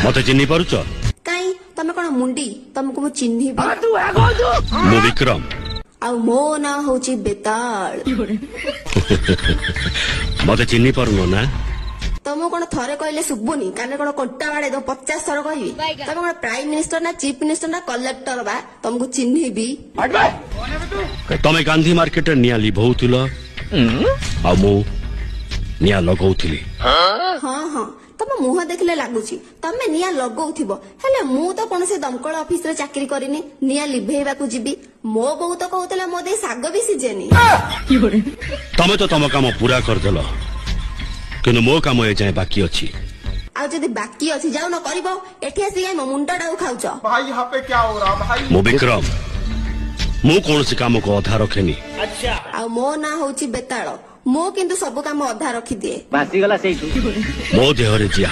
मते चिन्ही पारुच काई तमे कोन मुंडी तुमको मु चिन्हिबी मु विक्रम आ मो ना होची बेताल मते चिन्ही पारुनो ना तुम कोन थरे कहले सुबुनी काने कोन कोट्टा बाड़े दो 50 थर कहबी तुम कोन प्राइम मिनिस्टर ना चीफ मिनिस्टर ना कलेक्टर बा तुमको चिन्हिबी तमे गांधी मार्केट निया लिभौथिल आ मु निया लगौथिली हाँ हाँ तुम मुह देखले लागुची तमे निया लगौथिबो हेले मु तो कोन से दमकल ऑफिस रे चाकरी करिनी निया लिभेबा को जीबी मो बहु तो कहतला मो दे साग भी सिजेनी तमे तो तम काम पूरा करदेल किन्तु मो काम ए जाए बाकी अछि आ जदी बाकी अछि जाउ न करबो एठी आसी गाय मुंडा डाउ खाउछ भाई यहाँ पे क्या हो रहा भाई? मो विक्रम मु कौन सी काम को अधा रखेनी आ मो ना होची बेताळ मो किंतु सब काम अधा रखी दिए भासीगला से मो देहरे जी